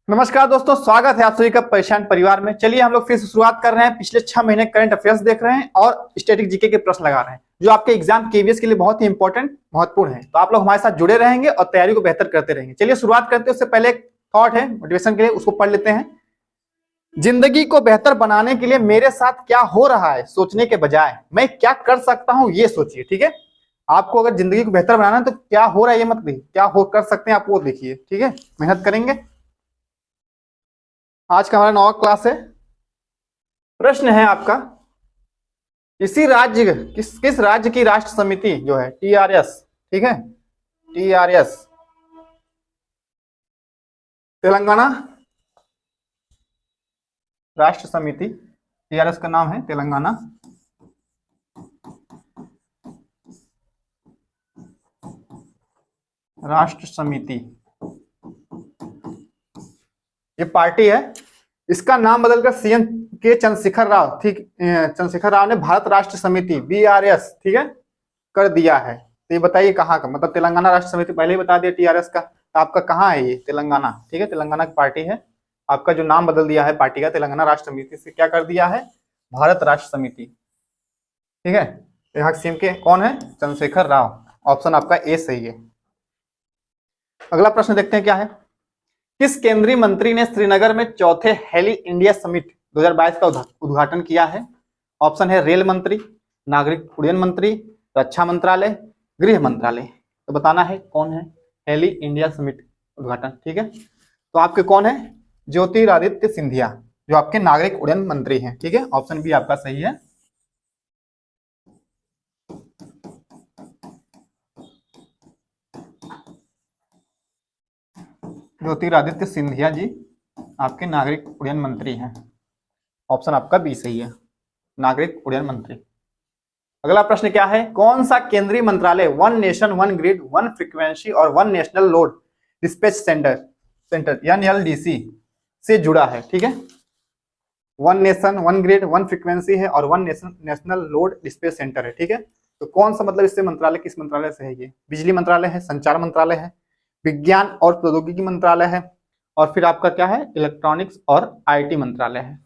नमस्कार दोस्तों, स्वागत है आप सभी का परेशान परिवार में। चलिए हम लोग फिर से शुरुआत कर रहे हैं। पिछले 6 महीने करंट अफेयर्स देख रहे हैं और स्टैटिक जीके के प्रश्न लगा रहे हैं जो आपके एग्जाम केवीएस के लिए बहुत ही इंपॉर्टेंट महत्वपूर्ण है। तो आप लोग हमारे साथ जुड़े रहेंगे और तैयारी को बेहतर करते रहेंगे। चलिए शुरुआत करते हैं। उससे पहले एक थॉट है मोटिवेशन के लिए, उसको पढ़ लेते हैं। जिंदगी को बेहतर बनाने के लिए मेरे साथ क्या हो रहा है सोचने के बजाय मैं क्या कर सकता हूं ये सोचिए। ठीक है, आपको अगर जिंदगी को बेहतर बनाना है तो क्या हो रहा है ये मत देखिए, क्या हो कर सकते हैं आप वो देखिए। ठीक है, मेहनत करेंगे। आज का हमारा 9वां क्लास है। प्रश्न है आपका, किस राज्य की राष्ट्र समिति जो है टीआरएस, ठीक है, टीआरएस तेलंगाना राष्ट्र समिति, टीआरएस का नाम है तेलंगाना राष्ट्र समिति। ये पार्टी है, इसका नाम बदलकर सीएम के चंद्रशेखर राव, ठीक, चंद्रशेखर राव ने भारत राष्ट्र समिति बीआरएस, ठीक है, कर दिया है। तो ये बताइए कहाँ का, मतलब तेलंगाना राष्ट्र समिति पहले ही बता दिया टीआरएस का, तो आपका कहाँ है ये तेलंगाना। ठीक है, तेलंगाना की पार्टी है। आपका जो नाम बदल दिया है पार्टी का, तेलंगाना राष्ट्र समिति से क्या कर दिया है, भारत राष्ट्र समिति। ठीक है, यहाँ सीएम के कौन है, चंद्रशेखर राव। ऑप्शन आपका ए सही है। अगला प्रश्न देखते हैं क्या है। किस केंद्रीय मंत्री ने श्रीनगर में चौथे हेली इंडिया समिट 2022 का उद्घाटन किया है। ऑप्शन है रेल मंत्री, नागरिक उड्डयन मंत्री, रक्षा मंत्रालय, गृह मंत्रालय। तो बताना है कौन है हेली इंडिया समिट उद्घाटन। ठीक है, तो आपके कौन है, ज्योतिरादित्य सिंधिया, जो आपके नागरिक उड्डयन मंत्री हैं। ठीक है, ऑप्शन बी आपका सही है। ज्योतिरादित्य सिंधिया जी आपके नागरिक उड्डयन मंत्री हैं। ऑप्शन आपका बी सही है, नागरिक उड्डयन मंत्री। अगला प्रश्न क्या है, कौन सा केंद्रीय मंत्रालय one nation one grid one frequency और one national load dispatch centre NLDC से जुड़ा है। ठीक है, one nation one grid one frequency है और one national load dispatch centre है। ठीक है, तो कौन सा मतलब इससे मंत्रालय किस मंत्रालय से है ये, बिजली मंत्रालय है, संचार मंत्रालय है, विज्ञान और प्रौद्योगिकी मंत्रालय है, और फिर आपका क्या है, इलेक्ट्रॉनिक्स और आईटी मंत्रालय है।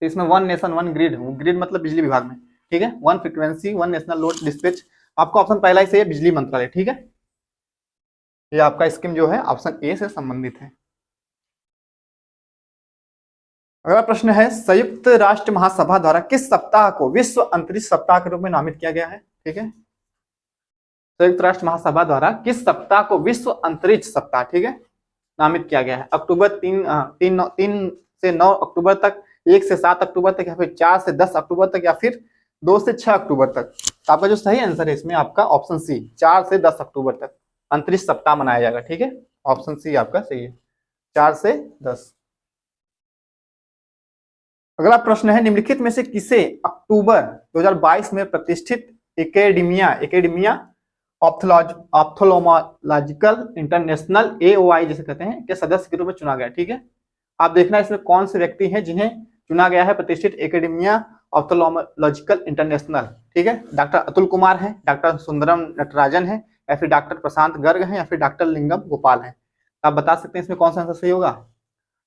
तो इसमें one nation one grid, grid मतलब बिजली विभाग में, ठीक है, one frequency one national load dispatch, आपका ऑप्शन पहला ही से है बिजली मंत्रालय। ठीक है, ये आपका स्कीम जो है ऑप्शन ए से संबंधित है। अगला प्रश्न है, संयुक्त राष्ट्र महासभा द्वारा किस सप्ताह को विश्व अंतरिक्ष सप्ताह के रूप में नामित किया गया है। ठीक है, संयुक्त राष्ट्र महासभा द्वारा किस सप्ताह को विश्व अंतरिक्ष सप्ताह, ठीक है, नामित किया गया है। अक्टूबर 3 से 9 अक्टूबर तक, 1 से 7 अक्टूबर तक, या फिर 4 से 10 अक्टूबर तक, या फिर 2 से 6 अक्टूबर तक। तो आपका जो सही आंसर है इसमें आपका ऑप्शन सी, 4 से 10 अक्टूबर तक अंतरिक्ष सप्ताह मनाया जाएगा। ठीक है, ऑप्शन सी आपका सही है, 4 से 10। अगला प्रश्न है, निम्नलिखित में से किसे अक्टूबर 2022 में प्रतिष्ठित एकेडेमिया ऑप्थेल्मोलॉजिकल इंटरनेशनल एओआई जिसे कहते हैं के सदस्य के रूप में चुना गया। ठीक है, आप देखना इसमें कौन से व्यक्ति हैं जिन्हें चुना गया है प्रतिष्ठित एकेडेमिया ऑप्थेल्मोलॉजिकल इंटरनेशनल। ठीक है, डॉक्टर अतुल कुमार हैं, डॉक्टर सुंदरम नटराजन है, या फिर डॉक्टर प्रशांत गर्ग हैं, या फिर डॉक्टर लिंगम गोपाल हैं। आप बता सकते हैं इसमें कौन सा आंसर सही होगा।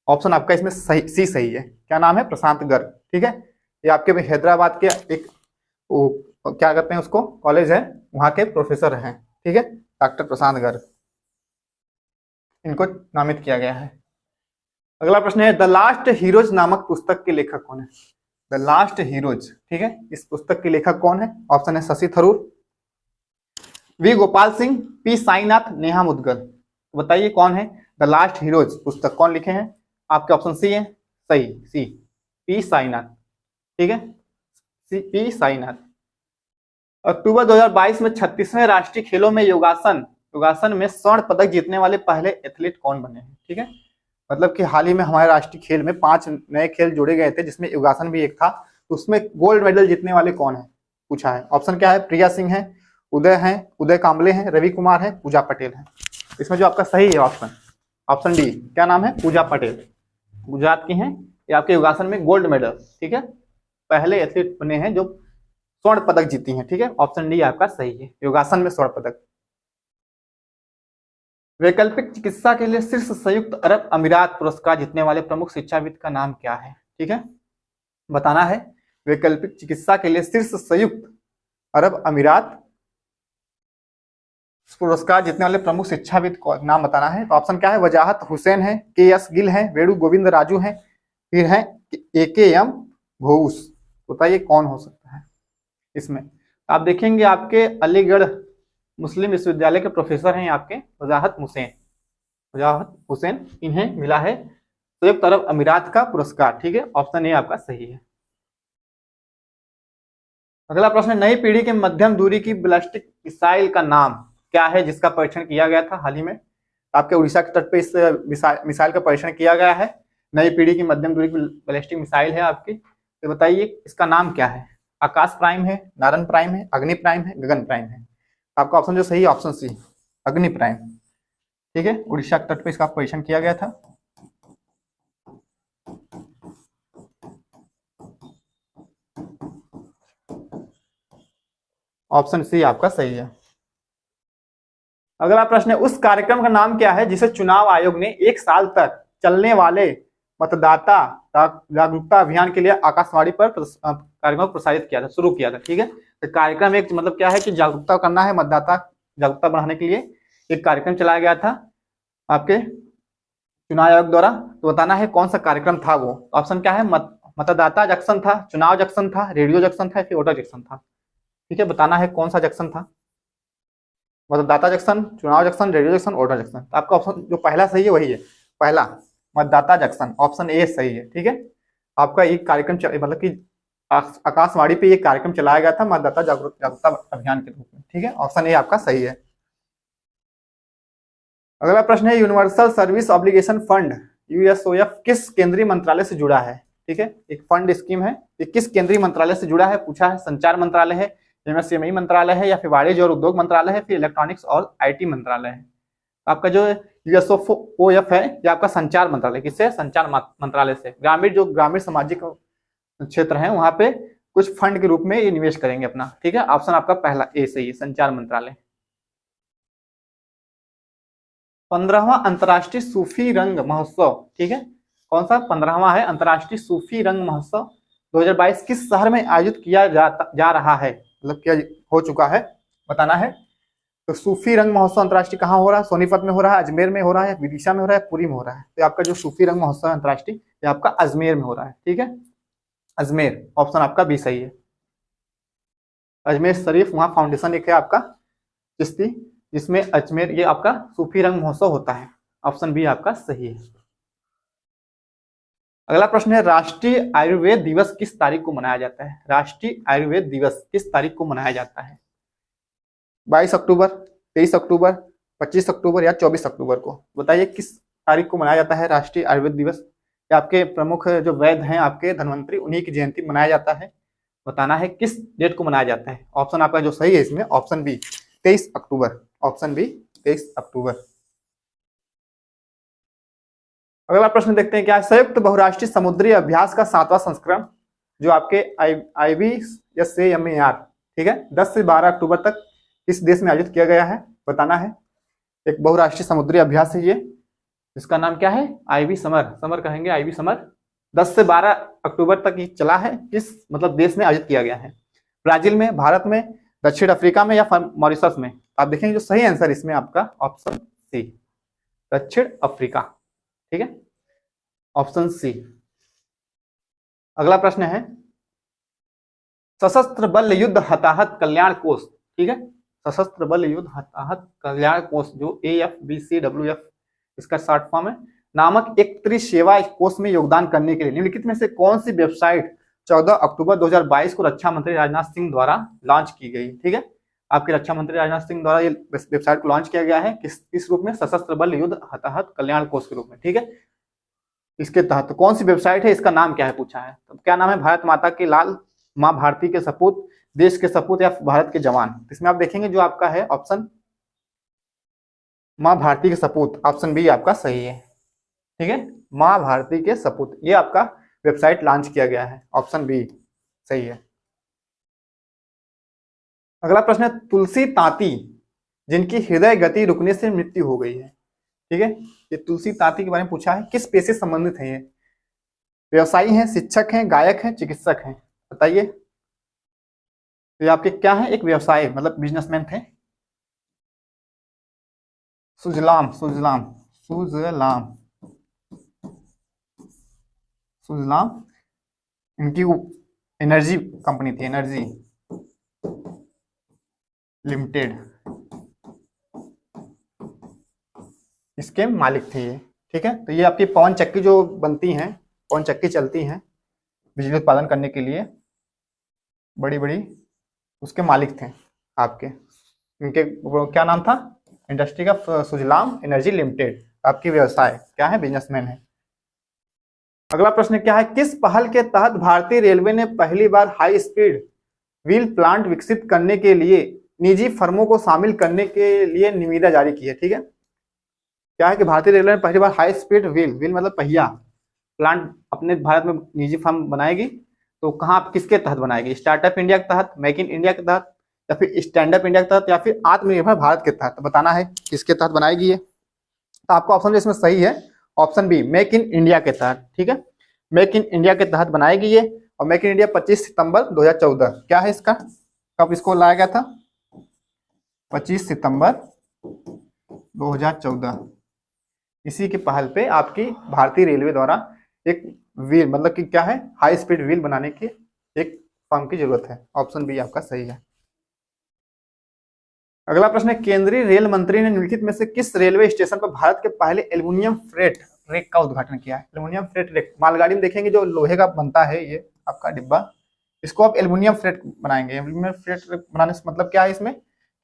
ऑप्शन आपका इसमें सही, सी सही है। क्या नाम है, प्रशांत गर्ग। ठीक है, ये आपके हैदराबाद के एक क्या कहते हैं उसको, कॉलेज है, वहां के प्रोफेसर हैं। ठीक है, डॉक्टर प्रशांत गर्ग, इनको नामित किया गया है। अगला प्रश्न है, द लास्ट हीरोज नामक पुस्तक के लेखक कौन है। द लास्ट हीरोज, ठीक है, इस पुस्तक के लेखक कौन है। ऑप्शन है शशि थरूर, वी गोपाल सिंह, पी साईनाथ, नेहा मुदगल। बताइए कौन है द लास्ट हीरोज पुस्तक कौन लिखे हैं। आपके ऑप्शन सी है सही, सी, पी साईनाथ। ठीक है, सी, पी साईनाथ। अक्टूबर 2022 में 36वें राष्ट्रीय खेलों में योगासन में स्वर्ण पदक जीतने वाले पहले एथलीट कौन बने हैं। ठीक है, मतलब कि हाल ही में हमारे राष्ट्रीय खेल में 5 नए खेल जोड़े गए थे जिसमें योगासन भी एक था। तो उसमें गोल्ड मेडल जीतने वाले कौन है पूछा है। ऑप्शन क्या है, प्रिया सिंह है, उदय कांबले हैं, रवि कुमार है, पूजा पटेल है। इसमें जो आपका सही है ऑप्शन डी, क्या नाम है, पूजा पटेल, गुजरात की हैं। ये आपके योगासन में गोल्ड मेडल, ठीक है, पहले एथलीट बने हैं जो स्वर्ण पदक जीती हैं। ठीक है, ऑप्शन डी आपका सही है, योगासन में स्वर्ण पदक। वैकल्पिक चिकित्सा के लिए शीर्ष संयुक्त अरब अमीरात पुरस्कार जीतने वाले प्रमुख शिक्षाविद का नाम क्या है? ठीक है, बताना है। वैकल्पिक चिकित्सा के लिए शीर्ष संयुक्त अरब अमीरात पुरस्कार जीतने वाले प्रमुख शिक्षाविद का नाम बताना है। तो ऑप्शन क्या है? वजाहत हुसैन है, के.एस. गिल है, वेणु गोविंद राजू है, फिर है ए.के.एम. घोष। बताइए कौन हो सकता है इसमें? आप देखेंगे आपके अलीगढ़ मुस्लिम विश्वविद्यालय के प्रोफेसर हैं आपके वजाहत हुसैन, इन्हें मिला है संयुक्त अरब अमीरात का पुरस्कार। ठीक है, ऑप्शन ए आपका सही है। अगला प्रश्न, नई पीढ़ी के मध्यम दूरी की बैलिस्टिक मिसाइल का नाम क्या है जिसका परीक्षण किया गया था हाल ही में? आपके उड़ीसा के तट पे इस मिसाइल का परीक्षण किया गया है। नई पीढ़ी की मध्यम दूरी की बैलिस्टिक मिसाइल है आपकी। तो बताइए इसका नाम क्या है? आकाश प्राइम है, नारन प्राइम है, अग्नि प्राइम है, गगन प्राइम है। आपका ऑप्शन जो सही है ऑप्शन सी, अग्नि प्राइम। ठीक है, उड़ीसा के तट पे इसका परीक्षण किया गया था। ऑप्शन सी आपका सही है। अगला प्रश्न है, उस कार्यक्रम का नाम क्या है जिसे चुनाव आयोग ने 1 साल तक चलने वाले मतदाता जागरूकता अभियान के लिए आकाशवाणी पर कार्यक्रम प्रसारित किया था, शुरू किया था। ठीक है, तो कार्यक्रम एक मतलब क्या है कि जागरूकता करना है, मतदाता जागरूकता बढ़ाने के लिए एक कार्यक्रम चलाया गया था आपके चुनाव आयोग द्वारा। तो बताना है कौन सा कार्यक्रम था वो। ऑप्शन क्या है? मतदाता जंक्शन था, चुनाव जंक्शन था, रेडियो जंक्शन था, फिर वोटर जंक्शन था। ठीक है, बताना है कौन सा जंक्शन था। मतदाता जंक्शन, चुनाव junction, radio junction, voter junction. तो आपका ऑप्शन जो पहला सही है वही है, पहला मतदाता जंक्शन, ऑप्शन ए सही है। ठीक है, आपका एक कार्यक्रम मतलब कि आकाशवाणी पे ये कार्यक्रम चलाया गया था मतदाता जागरूकता अभियान के रूप में। ठीक है, ऑप्शन ए आपका सही है। अगला प्रश्न है, universal service obligation fund USOF किस केंद्रीय मंत्रालय से जुड़ा है? ठीक है, एक फंड स्कीम है, ये किस केंद्रीय मंत्रालय से जुड़ा है पूछा है। संचार मंत्रालय है, एमएसएमई मंत्रालय है, या फिर वाणिज्य और उद्योग मंत्रालय है, फिर इलेक्ट्रॉनिक्स और आईटी मंत्रालय है। आपका जो यूएसओएफ है ये आपका संचार मंत्रालय, किससे? संचार मंत्रालय से। ग्रामीण सामाजिक क्षेत्र है वहां पे कुछ फंड के रूप में ये निवेश करेंगे अपना। ठीक है, ऑप्शन आपका पहला ए सही है, संचार मंत्रालय। 15वां अंतर्राष्ट्रीय सूफी रंग महोत्सव, ठीक है, कौन सा 15वां है अंतर्राष्ट्रीय सूफी रंग महोत्सव 2022 किस शहर में आयोजित किया जा रहा है? मतलब क्या हो चुका है बताना है। तो सूफी रंग महोत्सव अंतर्राष्ट्रीय कहाँ हो रहा है? सोनीपत में हो रहा है, अजमेर में हो रहा है, विदिशा में हो रहा है, पुरी में हो रहा है। तो आपका जो सूफी रंग महोत्सव अंतर्राष्ट्रीय ये आपका अजमेर में हो रहा है। ठीक है, अजमेर, ऑप्शन आपका बी सही है। अजमेर शरीफ वहां फाउंडेशन एक है आपका चिश्ती, जिसमें अजमेर ये आपका सूफी रंग महोत्सव होता है। ऑप्शन बी आपका सही है। अगला प्रश्न है, राष्ट्रीय आयुर्वेद दिवस किस तारीख को मनाया जाता है? राष्ट्रीय आयुर्वेद दिवस किस तारीख को मनाया जाता है? 22 अक्टूबर, 23 अक्टूबर, 25 अक्टूबर या 24 अक्टूबर को? बताइए किस तारीख को मनाया जाता है राष्ट्रीय आयुर्वेद दिवस? या आपके प्रमुख जो वैद्य हैं आपके धन्वंतरी, उन्हीं की जयंती मनाया जाता है। बताना है किस डेट को मनाया जाता है। ऑप्शन आपका जो सही है इसमें ऑप्शन बी 23 अक्टूबर, ऑप्शन बी 23 अक्टूबर। अगला प्रश्न देखते हैं क्या है, संयुक्त बहुराष्ट्रीय समुद्री अभ्यास का 7वां संस्करण जो आपके IBSAMAR, ठीक है, 10 से 12 अक्टूबर तक किस देश में आयोजित किया गया है? बताना है। एक बहुराष्ट्रीय समुद्री अभ्यास है ये, इसका नाम क्या है? IB समर कहेंगे, IB समर 10 से 12 अक्टूबर तक ये चला है। किस मतलब देश में आयोजित किया गया है? ब्राजील में, भारत में, दक्षिण अफ्रीका में या मॉरिशस में? आप देखेंगे जो सही आंसर इसमें आपका ऑप्शन सी, दक्षिण अफ्रीका। ठीक है, ऑप्शन सी। अगला प्रश्न है, सशस्त्र बल युद्ध हताहत कल्याण कोष, ठीक है, सशस्त्र बल युद्ध हताहत कल्याण कोष जो AFBCWF इसका शॉर्ट फॉर्म है, नामक एक त्रिसेवा कोष में योगदान करने के लिए निम्नलिखित में से कौन सी वेबसाइट 14 अक्टूबर 2022 को रक्षा मंत्री राजनाथ सिंह द्वारा लॉन्च की गई? ठीक है, आपके रक्षा मंत्री राजनाथ सिंह द्वारा ये वेबसाइट को लॉन्च किया गया है किस रूप में? सशस्त्र बल युद्ध हताहत कल्याण कोष के रूप में। ठीक है, इसके तहत कौन सी वेबसाइट है, इसका नाम क्या है पूछा है। तो क्या नाम है? भारत माता के लाल, माँ भारती के सपूत, देश के सपूत या भारत के जवान? इसमें आप देखेंगे जो आपका है ऑप्शन माँ भारती के सपूत, ऑप्शन बी आपका सही है। ठीक है, माँ भारती के सपूत ये आपका वेबसाइट लॉन्च किया गया है, ऑप्शन बी सही है। अगला प्रश्न है, तुलसी तांती जिनकी हृदय गति रुकने से मृत्यु हो गई है, ठीक है। ये तुलसी ताती के बारे में पूछा है, किस पेशे से संबंधित है ये? व्यवसायी हैं, शिक्षक हैं, गायक हैं, चिकित्सक हैं, बताइए। तो ये आपके क्या है? एक व्यवसाय मतलब बिजनेसमैन थे। सुजलाम सुजलाम सुजलाम सुजलाम, इनकी एनर्जी कंपनी थी, एनर्जी लिमिटेड, इसके मालिक थे ये। ठीक है, तो ये आपकी पवन चक्की जो बनती हैं, पवन चक्की चलती हैं बिजली उत्पादन करने के लिए, बड़ी बड़ी, उसके मालिक थे आपके। इनके वो क्या नाम था? इंडस्ट्री का सुजलाम एनर्जी लिमिटेड। आपकी व्यवसाय क्या है? बिजनेसमैन है। अगला प्रश्न क्या है? किस पहल के तहत भारतीय रेलवे ने पहली बार हाई स्पीड व्हील प्लांट विकसित करने के लिए निजी फर्मों को शामिल करने के लिए निविदा जारी की है? ठीक है, क्या है कि भारतीय रेलवे ने पहली बार हाई स्पीड व्हील मतलब पहिया प्लांट अपने भारत में निजी फर्म बनाएगी। तो कहाँ, किसके तहत बनाएगी? स्टार्टअप इंडिया के तहत, मेक इन इंडिया के तहत, या फिर स्टैंड अप इंडिया के तहत, या फिर आत्मनिर्भर भारत के तहत? बताना है किसके तहत बनाएगी ये। तो आपका ऑप्शन इसमें सही है, option B, make in India के तहत। ठीक है, मेक इन इंडिया के तहत बनाएगी ये। और मेक इन इंडिया 25 सितंबर 2014 क्या है इसका, कब इसको लाया गया था? 25 सितंबर 2014। इसी के पहल पे आपकी भारतीय रेलवे द्वारा एक व्हील मतलब कि क्या है, हाई स्पीड व्हील बनाने की एक फर्म की जरूरत है। ऑप्शन बी आपका सही है। अगला प्रश्न है, केंद्रीय रेल मंत्री ने निम्नलिखित में से किस रेलवे स्टेशन पर भारत के पहले एल्युमिनियम फ्रेट रेक का उद्घाटन किया है? एल्युमिनियम फ्रेट रेक, मालगाड़ी में देखेंगे जो लोहे का बनता है ये आपका डिब्बा, इसको आप एल्युमिनियम फ्रेट बनाएंगे। एल्युमिनियम फ्रेट बनाने से मतलब क्या है इसमें,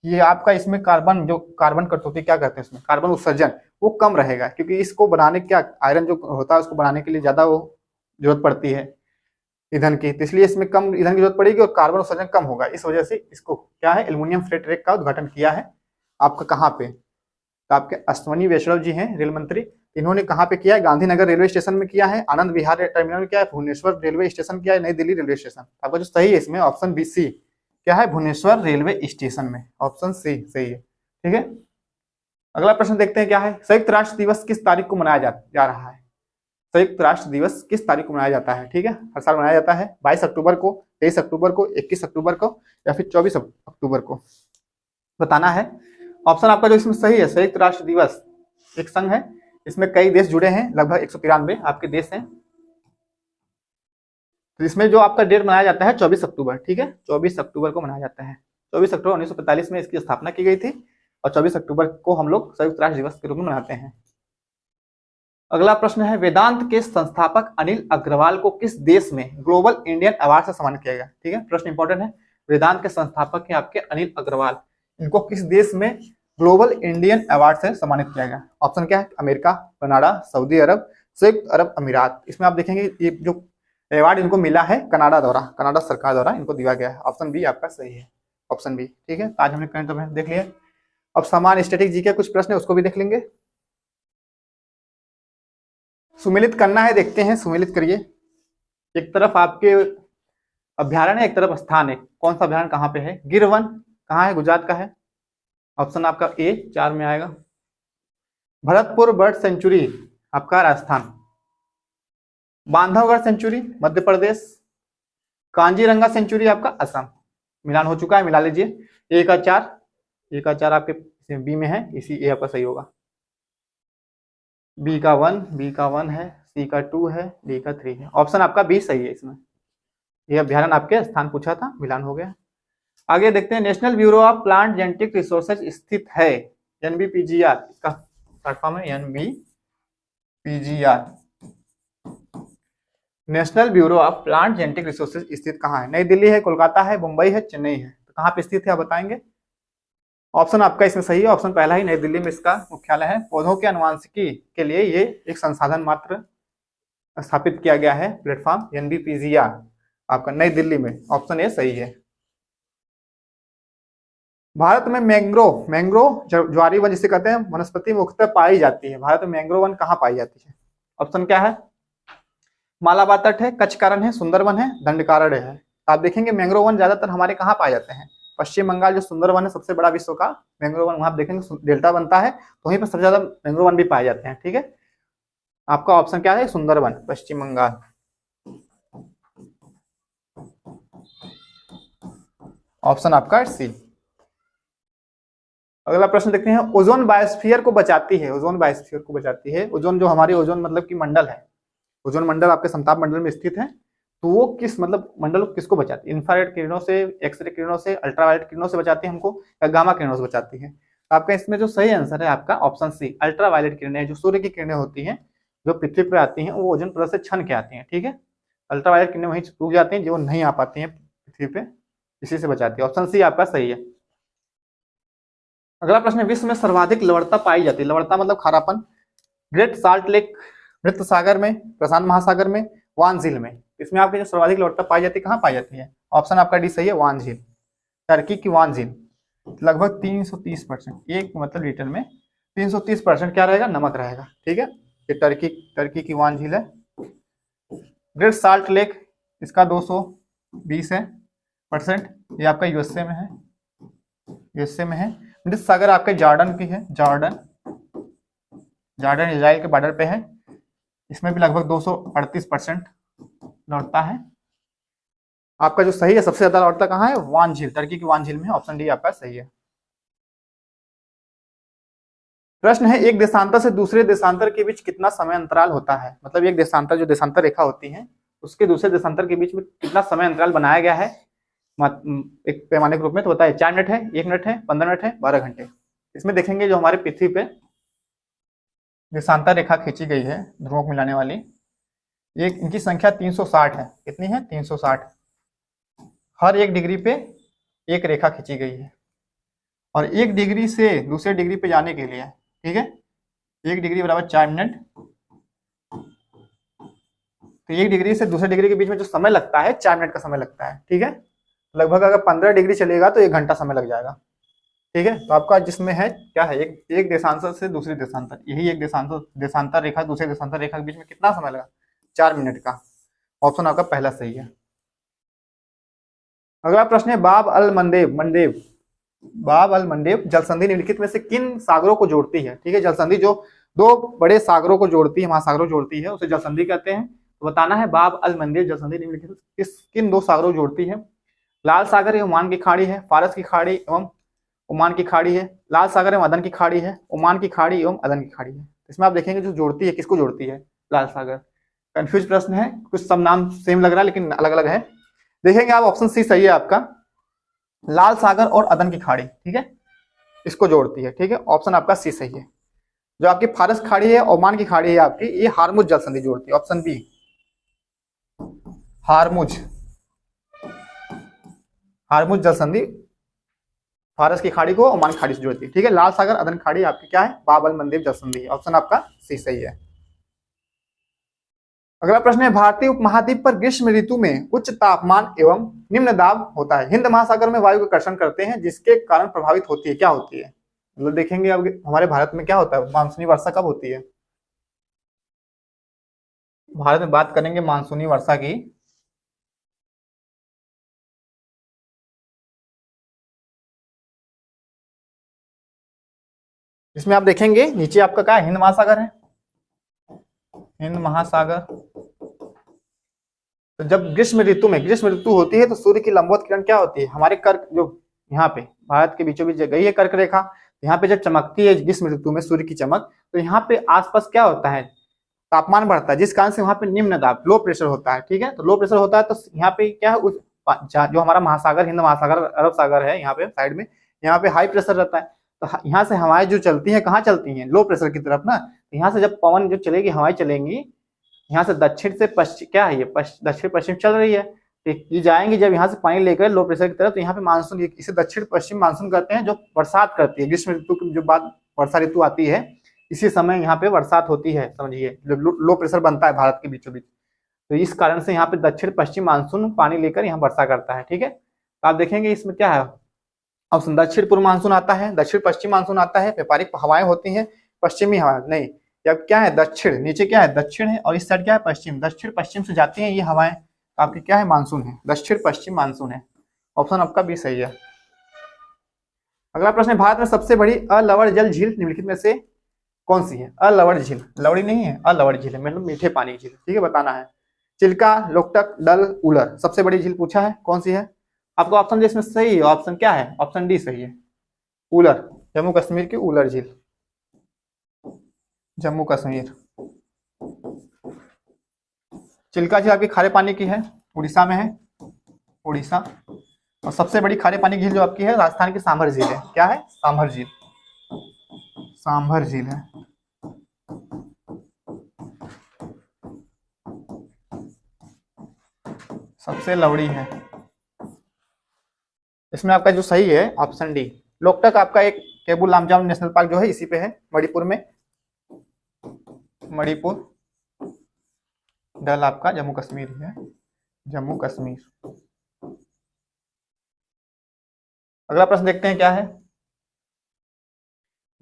ये आपका इसमें कार्बन, जो कार्बन कटौती क्या करते हैं इसमें, कार्बन उत्सर्जन वो कम रहेगा, क्योंकि इसको बनाने क्या, आयरन जो होता है उसको बनाने के लिए ज्यादा वो जरूरत पड़ती है ईंधन की, तो इसलिए इसमें कम ईंधन की जरूरत पड़ेगी और कार्बन उत्सर्जन कम होगा। इस वजह से इसको क्या है, एल्युमिनियम फ्रेट रेक का उद्घाटन किया है। आपका कहाँ पे? तो आपके अश्वनी वैष्णव जी हैं रेल मंत्री, इन्होंने कहाँ पे किया है? गांधीनगर रेलवे स्टेशन में किया है, आनंद विहार टर्मिनल में किया है, भुवनेश्वर रेलवे स्टेशन किया है, नई दिल्ली रेलवे स्टेशन। आपका जो सही है इसमें ऑप्शन बी सी क्या है, भुवनेश्वर रेलवे स्टेशन में, ऑप्शन सी सही है। ठीक है, अगला प्रश्न देखते हैं क्या है, संयुक्त राष्ट्र दिवस किस तारीख को मनाया जा रहा है? संयुक्त राष्ट्र दिवस किस तारीख को मनाया जाता है? ठीक है, हर साल मनाया जाता है 22 अक्टूबर को, 23 अक्टूबर को, 21 अक्टूबर को, या फिर 24 अक्टूबर को? बताना है। ऑप्शन आपका जो इसमें सही है, संयुक्त राष्ट्र दिवस एक संघ है, इसमें कई देश जुड़े हैं, लगभग 193 आपके देश हैं। तो इसमें जो आपका डेट मनाया जाता है 24 अक्टूबर। ठीक है, 24 अक्टूबर को मनाया जाता है। 24 अक्टूबर 1945 में इसकी स्थापना की गई थी और 24 अक्टूबर को हम लोग संयुक्त राष्ट्र दिवस के रूप में मनाते हैं। अगला प्रश्न है, वेदांत के संस्थापक अनिल अग्रवाल को किस देश में ग्लोबल इंडियन अवार्ड से सम्मानित किया गया? ठीक है, प्रश्न इंपॉर्टेंट है। वेदांत के संस्थापक हैं आपके अनिल अग्रवाल, इनको किस देश में ग्लोबल इंडियन अवार्ड से सम्मानित किया गया? ऑप्शन क्या है, अमेरिका, कनाडा, सऊदी अरब, संयुक्त अरब अमीरात। इसमें आप देखेंगे ये जो अवार्ड इनको मिला है कनाडा द्वारा, कनाडा सरकार द्वारा इनको दिया गया है। ऑप्शन बी आपका सही है, ऑप्शन बी। ठीक है, आज हमने करंट अफेयर देख लिया। अब समान स्टैटिक जी के कुछ प्रश्न है उसको भी देख लेंगे। सुमेलित करना है, देखते हैं, सुमेलित करिए। एक तरफ आपके अभ्यारण्य, एक तरफ स्थान है, कौन सा अभ्यारण्य कहाँ पे है? गिर वन कहाँ है? गुजरात का है, ऑप्शन आपका ए 4 में आएगा। भरतपुर बर्ड सेंचुरी आपका राजस्थान, बांधवगढ़ सेंचुरी मध्य प्रदेश, कांजीरंगा सेंचुरी आपका असम। मिलान हो चुका है, मिला लीजिए। ए का 4 आपके बी में है, इसी ए आपका सही होगा। बी का 1 है, सी का 2 है, डी का 3 है। ऑप्शन आपका बी सही है इसमें। ये अभ्यारण्य आपके स्थान पूछा था, मिलान हो गया। आगे देखते हैं, national bureau of plant genetic resources स्थित है, एनबीपीजीआर, इसका प्लेटफॉर्म है NBPGR. National bureau of plant genetic resources स्थित कहाँ है? नई दिल्ली है, कोलकाता है, मुंबई है, चेन्नई है। तो कहाँ पे स्थित है आप बताएंगे? ऑप्शन आपका इसमें सही है, ऑप्शन पहला ही, नई दिल्ली में इसका मुख्यालय है। पौधों के अनुवांशिकी के लिए ये एक संसाधन मात्र स्थापित किया गया है प्लेटफॉर्म, एनबीपीजीआर आपका नई दिल्ली में। ऑप्शन ए सही है। भारत में मैंग्रोव ज्वारी वन जिसे कहते हैं वनस्पति मुख्यतः पाई जाती है। भारत में मैंग्रोव वन कहाँ पाई जाती है? ऑप्शन क्या है? मालाबार तट है, कच्छ कारण है, सुंदरवन है, दंडकारण्य है। आप देखेंगे मैंग्रोव वन ज्यादातर हमारे कहाँ पाए जाते हैं? पश्चिम बंगाल जो सुंदरवन है सबसे बड़ा विश्व का मैंग्रोव वन, वहां आप देखेंगे डेल्टा बनता है, तो वहीं पर सबसे ज्यादा मैंग्रोव वन भी पाए जाते हैं। ठीक है, आपका ऑप्शन क्या है? सुंदरवन, पश्चिम बंगाल। ऑप्शन आपका सी। अगला प्रश्न देखते हैं, ओजोन बायोस्फीयर को बचाती है, ओजोन बायोस्फीयर को बचाती है। ओजोन जो हमारी ओजोन मतलब कि मंडल है, ओजोन मंडल आपके समताप मंडल में स्थित है, तो वो किस मतलब मंडल किसको बचाती है? इंफ्रारेड किरणों से, एक्सरे किरणों से, अल्ट्रावायलेट किरणों से बचाती है हमको, या गामा किरणों से बचाती है? तो आपका इसमें जो सही आंसर है आपका ऑप्शन सी, अल्ट्रावायलेट किरणें। जो सूर्य की किरणें होती हैं जो पृथ्वी पर आती हैं वो ओजोन परत से छन के आती हैं। ठीक है, अल्ट्रावायलेट किरणें वहीं रुक जाती हैं जो नहीं आ पाती हैं पृथ्वी पे, इसी से बचाती है। ऑप्शन सी आपका सही है। अगला प्रश्न है, विश्व में सर्वाधिक लवणता पाई जाती है, लवणता मतलब खारापन, ग्रेट साल्ट लेक, मृत सागर में, प्रशांत महासागर में, वान झील में। इसमें आपकी जो सर्वाधिक लवणता पाई जाती है कहाँ पाई जाती है? ऑप्शन आपका डी सही है, वान झील, टर्की की वान झील। लगभग 330%, एक मतलब लीटर में 330% क्या रहेगा? नमक रहेगा। ठीक है, ये टर्की की वान झील है। ग्रेट साल्ट लेक, इसका 220 है %, ये आपका यूएसए में है, यूएसए में है। मृत सागर आपके जॉर्डन की है, जॉर्डन इजराइल के बॉर्डर पे है, इसमें भी लगभग 238% लौटता है। आपका जो सही है, सबसे ज्यादा लौटता कहाँ है? वान झील, टर्की की वान झील में। ऑप्शन डी आपका सही है। प्रश्न है, एक देशांतर से दूसरे देशांतर के बीच कितना समय अंतराल होता है? मतलब एक देशांतर, जो देशांतर रेखा होती है उसके दूसरे देशांतर के बीच में कितना समय अंतराल बनाया गया है एक पैमाने के रूप में? तो बताइए, 4 मिनट है, 1 मिनट है, 15 मिनट है, 12 घंटे। इसमें देखेंगे जो हमारे पृथ्वी पे देशांतर रेखा खींची गई है ध्रुवों को मिलाने वाली, एक इनकी संख्या 360 है। कितनी है? 360। हर 1 डिग्री पे एक रेखा खींची गई है, और 1 डिग्री से दूसरे डिग्री पे जाने के लिए, ठीक है, 1 डिग्री बराबर 4 मिनट, तो 1 डिग्री से दूसरे डिग्री के बीच में जो समय लगता है 4 मिनट का समय लगता है। ठीक है, लगभग अगर 15 डिग्री चलेगा तो 1 घंटा समय लग जाएगा। ठीक है, तो आपका जिसमें है क्या है, एक देशांतर से दूसरी देशांतर, यही एक देशांतर रेखा दूसरे देशांतर रेखा के बीच में कितना समय लगा? 4 मिनट का। ऑप्शन आपका पहला सही है। अगला प्रश्न है, बाब अल मंडेब जल संधि निम्नलिखित में से किन सागरों को जोड़ती है? ठीक है, जल संधि जो 2 बड़े सागरों को जोड़ती है, महासागरों को जोड़ती है, उसे जल संधि कहते हैं। तो बताना है, बाब अल मंडेब जल संधि निम्नलिखित किन 2 सागरों को जोड़ती है? लाल सागर एवं ओमान की खाड़ी है, फारस की खाड़ी एवं ओमान की खाड़ी है, लाल सागर एवं अदन की खाड़ी है, ओमान की खाड़ी एवं अदन की खाड़ी है। इसमें आप देखेंगे जो जोड़ती है, किसको जोड़ती है? लाल सागर। कंफ्यूज प्रश्न है, कुछ सब नाम सेम लग रहा है लेकिन अलग अलग है। देखेंगे आप, ऑप्शन सी सही है आपका, लाल सागर और अदन की खाड़ी, ठीक है, इसको जोड़ती है। ठीक है, ऑप्शन आपका सी सही है। जो आपकी फारस खाड़ी है, ओमान की खाड़ी है आपकी, ये हारमुज जल संधि जोड़ती है। ऑप्शन बी, हारमुज जल संधि फारस की खाड़ी को ओमान की खाड़ी से जोड़ती है। ठीक है, लाल सागर अदन खाड़ी आपकी क्या है? बाब अल मंडेब जल संधि। ऑप्शन आपका सी सही है। अगला प्रश्न है, भारतीय उपमहाद्वीप पर ग्रीष्म ऋतु में उच्च तापमान एवं निम्न दाब होता है। हिंद महासागर में वायु का आकर्षण करते हैं, जिसके कारण प्रभावित होती है, क्या होती है? मतलब देखेंगे अब हमारे भारत में क्या होता है, मानसूनी वर्षा कब होती है? भारत में बात करेंगे मानसूनी वर्षा की, इसमें आप देखेंगे नीचे आपका क्या है? हिंद महासागर है, हिंद महासागर। तो जब ग्रीष्म ऋतु होती है तो सूर्य की लंबवत किरण क्या होती है? हमारे कर्क, जो यहाँ पे भारत के बीचों बीच गई है कर्क रेखा, यहाँ पे जब चमकती है ग्रीष्म ऋतु में सूर्य की चमक, तो यहाँ पे आसपास क्या होता है? तापमान बढ़ता है, जिस कारण से वहां पे निम्न दाब, लो प्रेशर होता है। ठीक है, तो लो प्रेशर होता है तो यहाँ पे क्या है, जो हमारा महासागर, हिंद महासागर, अरब सागर है, यहाँ पे साइड में, यहाँ पे हाई प्रेशर रहता है। तो यहाँ से हवाएं जो चलती हैं कहाँ चलती हैं? लो प्रेशर की तरफ ना। यहाँ से जब पवन जो चलेगी, हवाएं चलेंगी, यहाँ से दक्षिण से पश्चिम, क्या है ये, दक्षिण पश्चिम चल रही है, ये जाएंगी जब यहाँ से पानी लेकर लो प्रेशर की तरफ, तो यहाँ पे मानसून, इसे दक्षिण पश्चिम मानसून कहते हैं, जो बरसात करती है। ग्रीष्म ऋतु की जो बाद वर्षा ऋतु आती है, इसी समय यहाँ पे बरसात होती है, समझिए, जब लो प्रेशर बनता है भारत के बीचों बीच, तो इस कारण से यहाँ पे दक्षिण पश्चिम मानसून पानी लेकर यहाँ वर्षा करता है। ठीक है, तो आप देखेंगे इसमें क्या है, ऑप्शन दक्षिण पूर्व मानसून आता है, दक्षिण पश्चिम मानसून आता है, व्यापारिक हवाएं होती हैं, पश्चिमी हवाएं नहीं, या क्या है दक्षिण, नीचे क्या है दक्षिण है, और इस साइड क्या है पश्चिम, दक्षिण पश्चिम से जाती हैं ये हवाएं, आपकी क्या है मानसून है, दक्षिण पश्चिम मानसून है। ऑप्शन आपका बी सही है। अगला प्रश्न है, भारत में सबसे बड़ी अलवण जल झील निम्नलिखित में से कौन सी है? अलवण झील, लवड़ी नहीं है, अलवण झील है मतलब मीठे पानी की झील, ठीक है, बताना है। चिल्का, लोकटक, डल, उलर, सबसे बड़ी झील पूछा है, कौन सी है? आपको ऑप्शन जिसमें सही है, ऑप्शन क्या है? ऑप्शन डी सही है, उलर, जम्मू कश्मीर की उलर झील, जम्मू कश्मीर। चिल्का झील आपकी खारे पानी की है, उड़ीसा में है, उड़ीसा। और सबसे बड़ी खारे पानी की झील जो आपकी है राजस्थान की सांभर झील है। क्या है? सांभर झील, सांभर झील है। सबसे लवड़ी है। इसमें आपका जो सही है ऑप्शन डी, लोकटक आपका एक केबुल लामजाम नेशनल पार्क जो है इसी पे है, मणिपुर में, मणिपुर। डल आपका जम्मू कश्मीर है, जम्मू कश्मीर। अगला प्रश्न देखते हैं क्या है।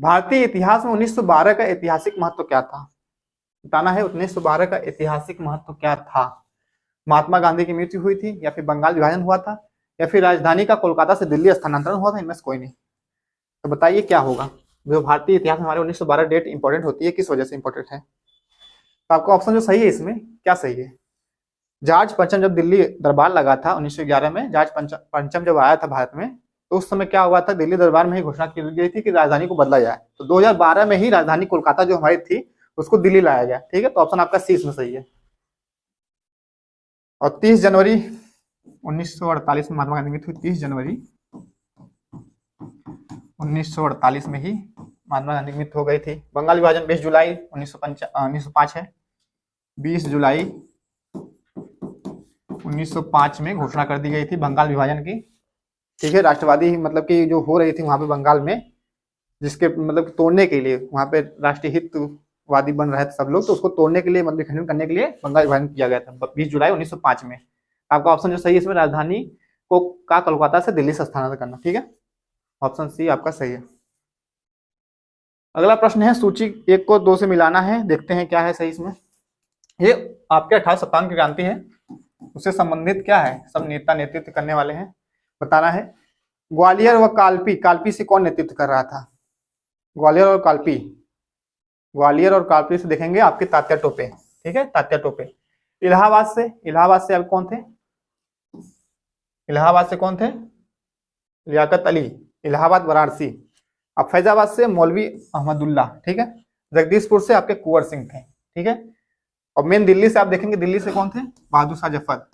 भारतीय इतिहास में 1912 का ऐतिहासिक महत्व क्या था? बताना है 1912 का ऐतिहासिक महत्व क्या था? महात्मा गांधी की मृत्यु हुई थी, या फिर बंगाल विभाजन हुआ था, या फिर राजधानी का कोलकाता से दिल्ली स्थानांतरण हुआ था, इनमें से कोई नहीं। तो बताइए क्या होगा? जो भारतीय इतिहास में हमारे 1912 डेट इंपॉर्टेंट होती है, किस वजह से इंपॉर्टेंट है? तो आपका ऑप्शन जो सही है इसमें क्या सही है? जॉर्ज पंचम जब दिल्ली दरबार लगा था 1911 में, जॉर्ज पंचम जब आया था भारत में, तो उस समय क्या हुआ था, दिल्ली दरबार में ही घोषणा की गई थी कि राजधानी को बदला जाए। तो 2012 में ही राजधानी कोलकाता जो हमारी थी उसको दिल्ली लाया गया, ठीक है। तो ऑप्शन आपका सी इसमें सही है। और 30 जनवरी 1948 में महात्मा गांधी की मृत्यु हुई। 30 जनवरी 1948 में ही महात्मा गांधी की मृत्यु हो गई थी। बंगाल विभाजन 20 जुलाई 1905 है, 20 जुलाई 1905 में घोषणा कर दी गई थी बंगाल विभाजन की, ठीक है। राष्ट्रवादी मतलब कि जो हो रही थी वहां पे बंगाल में, जिसके मतलब तोड़ने के लिए वहां पे राष्ट्रीय हितवादी बन रहे थे सब लोग, तो उसको तोड़ने के लिए मतलब खंडन करने के लिए बंगाल विभाजन किया गया था 20 जुलाई 1905 में। आपका ऑप्शन जो सही है इसमें राजधानी को का कोलकाता से दिल्ली से स्थानांतरित करना, ठीक है। ऑप्शन सी आपका सही है। अगला प्रश्न है, सूची 1 को 2 से मिलाना है, देखते हैं क्या है सही इसमें। ये आपके 1857 की क्रांति है, उससे संबंधित क्या है? सब नेता नेतृत्व करने वाले हैं, बताना है। ग्वालियर व कालपी, कालपी से कौन नेतृत्व कर रहा था? ग्वालियर और कालपी, ग्वालियर और कालपी से देखेंगे आपके तात्या टोपे, ठीक है, तात्या टोपे। इलाहाबाद से आप कौन थे? इलाहाबाद से कौन थे? लियाकत अली, इलाहाबाद वाराणसी। अब फैजाबाद से मौलवी अहमदुल्ला, ठीक है। जगदीशपुर से आपके कुंवर सिंह थे, ठीक है। और मेन दिल्ली से आप देखेंगे, दिल्ली से कौन थे? बहादुर शाह जफर,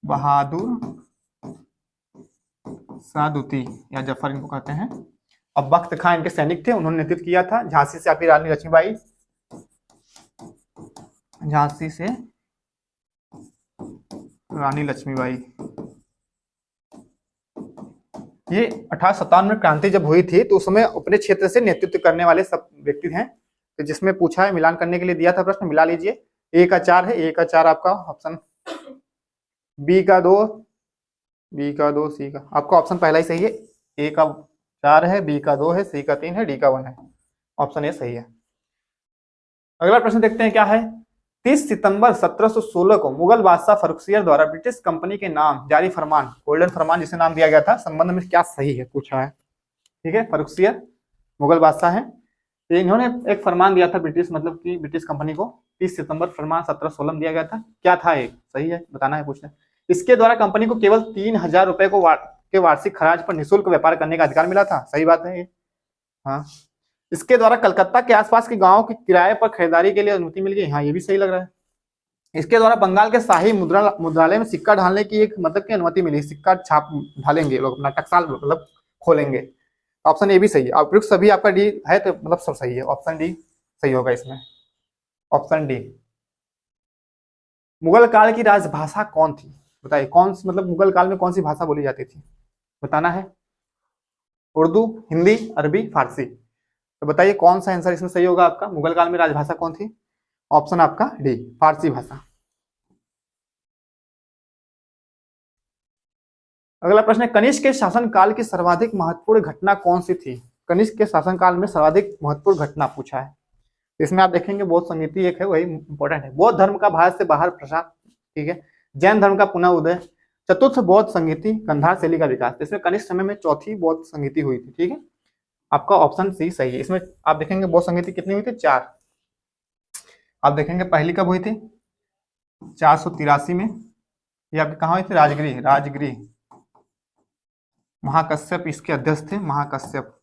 बहादुर शाह दूती या जफर इनको कहते हैं। अब बख्त खां इनके सैनिक थे, उन्होंने नेतृत्व किया था। झांसी से आपकी रानी लक्ष्मीबाई, झांसी से रानी लक्ष्मीबाई। ये 1857 में क्रांति जब हुई थी तो उस समय अपने क्षेत्र से नेतृत्व करने वाले सब व्यक्ति हैं। तो जिसमें पूछा है, मिलान करने के लिए दिया था प्रश्न, मिला लीजिए। ए का 4 है, ए का 4 आपका ऑप्शन, बी का 2, बी का 2, सी का आपका ऑप्शन पहला ही सही है। ए का 4 है, बी का 2 है, सी का 3 है, डी का 1 है, ऑप्शन ए सही है। अगला प्रश्न देखते हैं क्या है। 30 सितंबर 1716 को मुगल बादशाह फर्रुखसियर द्वारा ब्रिटिश कंपनी के नाम जारी फरमान, गोल्डन फरमान जिसे नाम दिया गया था, संबंध में क्या सही है पूछा है, ठीक है। फर्रुखसियर मुगल बादशाह है, तो इन्होंने एक फरमान दिया था ब्रिटिश मतलब कि ब्रिटिश कंपनी को। 30 सितंबर फरमान 1716 में दिया गया था, क्या था एक सही है, बताना है, पूछना है। इसके द्वारा कंपनी को केवल 3000 रुपए के वार्षिक खराज पर निःशुल्क व्यापार करने का अधिकार मिला था, सही बात है ये, हाँ। इसके द्वारा कलकत्ता के आसपास के गांवों की किराए पर खरीदारी के लिए अनुमति मिल गई, हाँ ये भी सही लग रहा है। इसके द्वारा बंगाल के शाही मुद्रालय में सिक्का ढालने की एक मतलब की अनुमति मिली, सिक्का छाप ढालेंगे लोग, अपना टकसाल मतलब खोलेंगे। ऑप्शन ए भी सही है। उपयुक्त सभी आपका डी है, तो मतलब सब सही है, ऑप्शन डी सही होगा इसमें, ऑप्शन डी। मुगल काल की राजभाषा कौन थी? बताइए कौन सी, मतलब मुगल काल में कौन सी भाषा बोली जाती थी, बताना है। उर्दू, हिंदी, अरबी, फारसी। तो बताइए कौन सा आंसर इसमें सही होगा आपका। मुगल काल में राजभाषा कौन थी? ऑप्शन आपका डी, फारसी भाषा। अगला प्रश्न है, कनिष्क के शासनकाल की सर्वाधिक महत्वपूर्ण घटना कौन सी थी? कनिष्क के शासनकाल में सर्वाधिक महत्वपूर्ण घटना पूछा है। इसमें आप देखेंगे बौद्ध संगीति एक है, वही इंपॉर्टेंट है। बौद्ध धर्म का भारत से बाहर प्रसार, ठीक है। जैन धर्म का पुनः उदय, चतुर्थ बौद्ध संगीति गांधार शैली का विकास, इसमें कनिष्क समय में चौथी बौद्ध संगीति हुई थी। ठीक है, आपका ऑप्शन सी सही है। इसमें आप देखेंगे बौद्ध संगीति कितनी हुई थी, 4। आप देखेंगे पहली कब हुई थी, 483 में। ये आपके कहाँ हुई थी, राजगिरी। राजगिरी महाकश्यप इसके अध्यक्ष थे, महाकश्यप।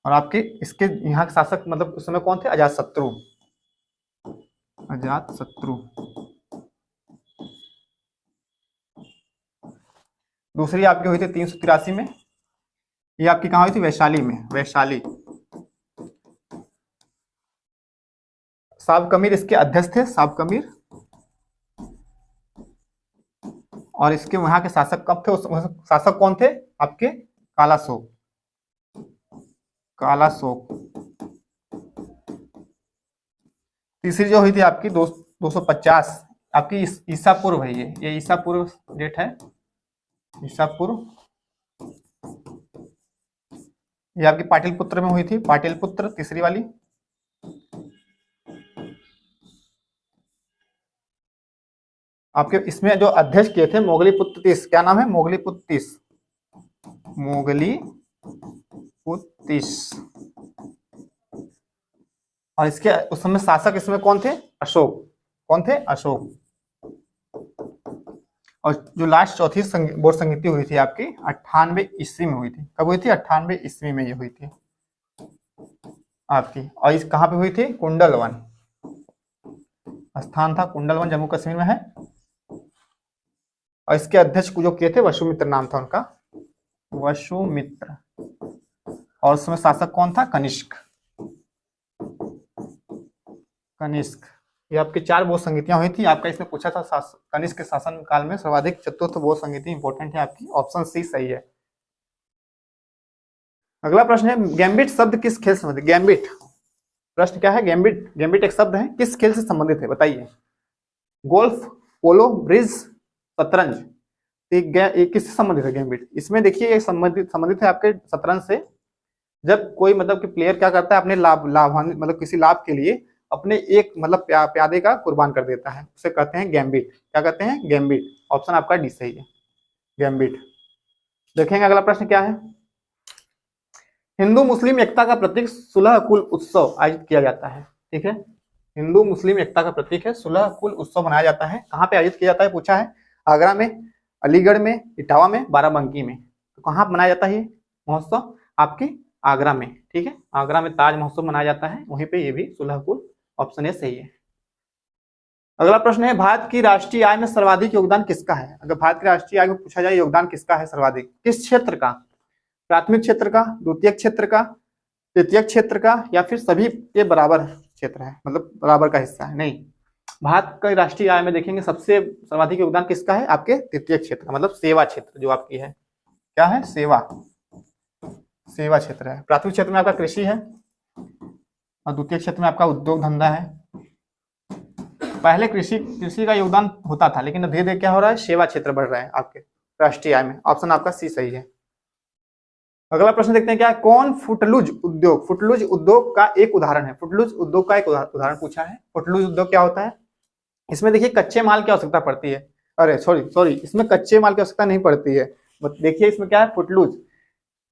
और आपके इसके यहाँ के शासक मतलब उस समय कौन थे, अजातशत्रु। दूसरी आपकी हुई थी 383 में। ये आपकी कहाँ हुई थी, वैशाली में। वैशाली। साबकमीर इसके अध्यक्ष थे, साबकमीर। और इसके वहां के शासक कब थे, शासक कौन थे आपके, कालाशोक। तीसरी जो हुई थी आपकी 250 आपकी ईसा पूर्व है। ये ईसा पूर्व डेट है, ईसा पूर्व। ये आपकी पाटलिपुत्र में हुई थी, पाटलिपुत्र तीसरी वाली। आपके इसमें जो अध्यक्ष किए थे मोगलीपुत्र तीस, क्या नाम है, मोगलीपुत्र तीस। और इसके उस समय शासक इसमें कौन थे, अशोक। कौन थे, अशोक। और जो लास्ट चौथी बौद्ध संगीति हुई थी आपकी 98 ईस्वी में हुई थी। कब हुई थी, 98 ईस्वी में ये हुई थी आपकी। और इस कहाँ पे हुई थी, कुंडलवन स्थान था, कुंडलवन जम्मू कश्मीर में है। और इसके अध्यक्ष जो किए थे वसुमित्र नाम था उनका, वसुमित्र। और उसमें शासक कौन था, कनिष्क। ये आपकी 4 बौद्ध संगीतियां हुई थी। आपका इसमें पूछा था कनिष्क के शासन काल में सर्वाधिक चतुर्थ बौद्ध संगीति इंपॉर्टेंट है आपकी, ऑप्शन सी सही है। अगला प्रश्न है, गैम्बिट शब्द किस खेल से संबंधित। गैम्बिट प्रश्न क्या है, गैम्बिट एक शब्द है, किस खेल से संबंधित है बताइए। गोल्फ, पोलो, ब्रिज, शतरंज। ये किससे संबंधित है गैम्बिट। इसमें देखिए ये संबंधित है आपके शतरंज से। जब कोई मतलब कि प्लेयर क्या करता है, अपने मतलब किसी लाभ के लिए अपने एक मतलब प्यादे का कुर्बान कर देता है, उसे कहते हैं गैम्बिट। क्या कहते हैं, गैम्बिट। ऑप्शन आपका डी सही है, गैम्बिट। देखेंगे अगला प्रश्न क्या है, हिंदू मुस्लिम एकता का प्रतीक सुलह कुल उत्सव आयोजित किया जाता है। ठीक है, हिंदू मुस्लिम एकता का प्रतीक है, सुलह कुल उत्सव मनाया जाता है। कहाँ पे आयोजित किया जाता है पूछा है, आगरा में, अलीगढ़ में, इटावा में, बाराबंकी में। तो कहाँ मनाया जाता है ये महोत्सव, आपके आगरा में। ठीक है, आगरा में ताज महोत्सव मनाया जाता है, वहीं पे ये भी सुलह कुल, ऑप्शन ए सही है। अगला प्रश्न है, भारत की राष्ट्रीय आय में सर्वाधिक योगदान किसका है। अगर भारत की राष्ट्रीय आय में पूछा जाए योगदान किसका है सर्वाधिक, किस क्षेत्र का, प्राथमिक क्षेत्र का, द्वितीय क्षेत्र का, तृतीय क्षेत्र का, या फिर सभी के बराबर क्षेत्र है, मतलब बराबर का हिस्सा है। नहीं, भारत का राष्ट्रीय आय में देखेंगे सबसे सर्वाधिक योगदान किसका है, आपके तृतीय क्षेत्र, मतलब सेवा क्षेत्र जो आपकी है, क्या है, सेवा क्षेत्र है। प्राथमिक क्षेत्र में आपका कृषि है और द्वितीय क्षेत्र में आपका उद्योग धंधा है। पहले कृषि का योगदान होता था, लेकिन धीरे धीरे क्या हो रहा है, सेवा क्षेत्र बढ़ रहा है आपके राष्ट्रीय आय में। ऑप्शन आपका सी सही है। अगला प्रश्न देखते हैं क्या है, कौन फुटलूज उद्योग का एक उदाहरण है। फुटलूज उद्योग का एक उदाहरण पूछा है। फुटलूज उद्योग क्या होता है, इसमें देखिए कच्चे माल की आवश्यकता पड़ती है। अरे सॉरी, इसमें कच्चे माल की आवश्यकता नहीं पड़ती है। देखिए इसमें क्या है, फुटलूज,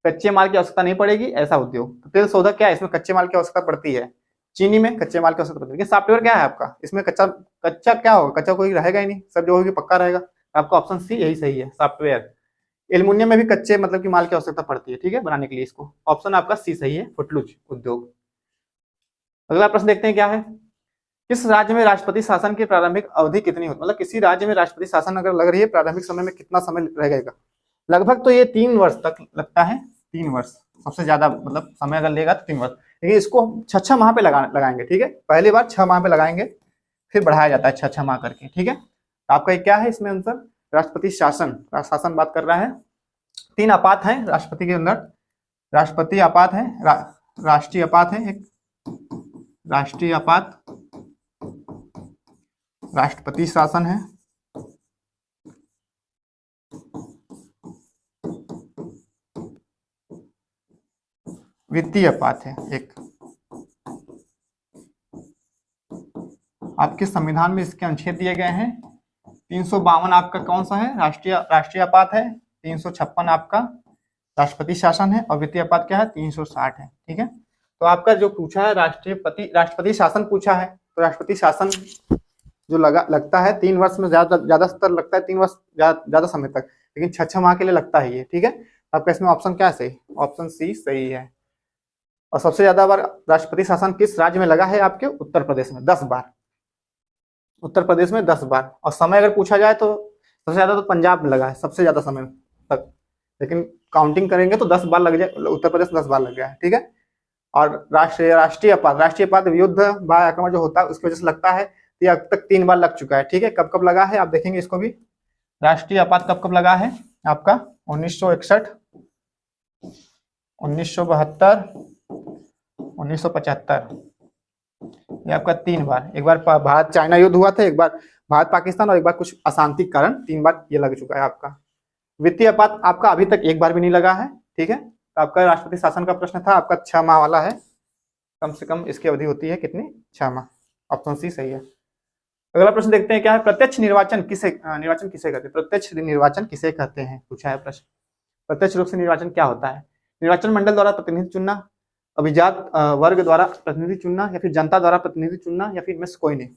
कच्चे माल की आवश्यकता नहीं पड़ेगी ऐसा उद्योग। तो तेल शोधक क्या है, इसमें कच्चे माल की आवश्यकता पड़ती है। चीनी में कच्चे माल की आवश्यकता पड़ती है। लेकिन सॉफ्टवेयर क्या है आपका, इसमें कच्चा क्या होगा, कच्चा कोई रहेगा ही नहीं, सब जो होगी पक्का रहेगा। आपका ऑप्शन सी यही सही है, सॉफ्टवेयर। एल्युमिनियम में भी कच्चे मतलब की माल की आवश्यकता पड़ती है, ठीक है, बनाने के लिए। इसको ऑप्शन आपका सी सही है, फुटलूज उद्योग। अगला प्रश्न देखते हैं क्या है, किस राज्य में राष्ट्रपति शासन की प्रारंभिक अवधि कितनी होती है। मतलब किसी राज्य में राष्ट्रपति शासन अगर लग रही है, प्रारंभिक समय में कितना समय रहेगा। लगभग तो ये 3 वर्ष तक लगता है, 3 वर्ष सबसे ज्यादा, मतलब समय अगर लेगा तो 3 वर्ष। लेकिन इसको 6 माह पे लगाएंगे, ठीक है, पहली बार 6 माह पे लगाएंगे, फिर बढ़ाया जाता है 6 माह करके, ठीक है। आपका क्या है इसमें आंसर, राष्ट्रपति शासन बात कर रहा है। 3 आपात है राष्ट्रपति के अंदर, राष्ट्रपति आपात है, राष्ट्रीय आपात है, एक राष्ट्रीय आपात, राष्ट्रपति शासन है, वित्तीय आपात है एक। आपके संविधान में इसके अनुच्छेद दिए गए हैं 352 आपका कौन सा है, राष्ट्रीय आपात है। 356 आपका राष्ट्रपति शासन है। और वित्तीय आपात क्या है, 360 है। ठीक है, तो आपका जो पूछा है राष्ट्रपति शासन पूछा है, तो राष्ट्रपति शासन जो लगता है 3 वर्ष में ज्यादा स्तर लगता है, 3 वर्ष ज्यादा समय तक, लेकिन 6 माह के लिए लगता है ये। ठीक है, आपका इसमें ऑप्शन क्या है सही, ऑप्शन सी सही है। और सबसे ज्यादा बार राष्ट्रपति शासन किस राज्य में लगा है, आपके उत्तर प्रदेश में 10 बार, उत्तर प्रदेश में 10 बार। और समय अगर पूछा जाए तो सबसे ज्यादा तो पंजाब में लगा है सबसे ज्यादा समय तक, लेकिन काउंटिंग करेंगे तो 10 बार लग जाए, उत्तर प्रदेश 10 बार लग गया है। ठीक है, और राष्ट्रीय आपात युद्ध बाढ़ आक्रमण जो होता है उसकी वजह से लगता है, ये अब तक 3 बार लग चुका है। ठीक है, कब कब लगा है आप देखेंगे इसको भी, राष्ट्रीय आपात कब कब लगा है आपका 1961, 1972, 1975, ये आपका 3 बार। एक बार भारत चाइना युद्ध हुआ था, एक बार भारत पाकिस्तान, और एक बार कुछ अशांति के कारण 3 बार ये लग चुका है आपका। वित्तीय आपात आपका अभी तक 1 बार भी नहीं लगा है। ठीक है, तो आपका राष्ट्रपति शासन का प्रश्न था, आपका 6 माह वाला है, कम से कम इसकी अवधि होती है कितनी, 6 माह। ऑप्शन सी सही है। अगला प्रश्न देखते हैं क्या है, प्रत्यक्ष निर्वाचन किसे कहते हैं, प्रत्यक्ष निर्वाचन किसे कहते हैं, पूछा है प्रश्न। प्रत्यक्ष रूप से निर्वाचन क्या होता है, निर्वाचन मंडल द्वारा प्रतिनिधि चुनना, अभिजात वर्ग द्वारा प्रतिनिधि चुनना, या फिर जनता द्वारा प्रतिनिधि चुनना, या फिर में से कोई नहीं।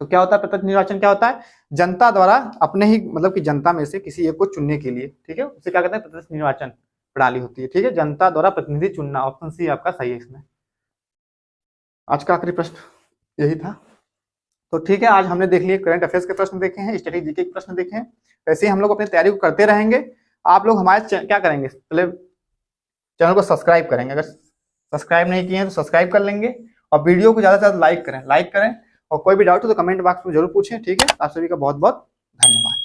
तो क्या होता है प्रत्यक्ष निर्वाचन, क्या होता है, जनता द्वारा अपने ही मतलब कि जनता में से किसी एक को चुनने के लिए। ठीक है, उसे क्या कहते हैं, प्रत्यक्ष निर्वाचन प्रणाली होती है। ठीक है, जनता द्वारा प्रतिनिधि चुनना, ऑप्शन सी आपका सही है इसमें। आज का आखिरी प्रश्न यही था। तो ठीक है, आज हमने देख लिए करंट अफेयर्स के प्रश्न देखे हैं, स्टैटिक जीके के प्रश्न देखे हैं। वैसे ही हम लोग अपनी तैयारी को करते रहेंगे। आप लोग हमारे क्या करेंगे, पहले चैनल को सब्सक्राइब करेंगे, अगर सब्सक्राइब नहीं किए हैं तो सब्सक्राइब कर लेंगे, और वीडियो को ज्यादा से ज्यादा लाइक करें, और कोई भी डाउट हो तो कमेंट बॉक्स में जरूर पूछें। ठीक है, आप सभी का बहुत बहुत धन्यवाद।